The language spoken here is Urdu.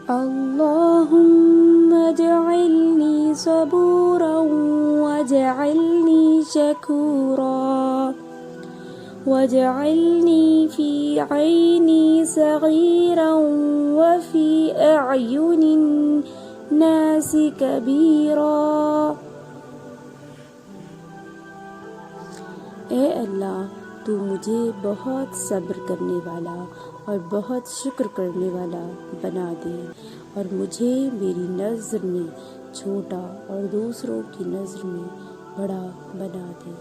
اللهم اجعلني صبورا واجعلني شكورا واجعلني في عيني صغيرا وفي أعين الناس كبيرا۔ اے اللہ تو مجھے بہت صبر کرنے والا اور بہت شکر کرنے والا بنا دے، اور مجھے میری نظر میں چھوٹا اور دوسروں کی نظر میں بڑا بنا دے۔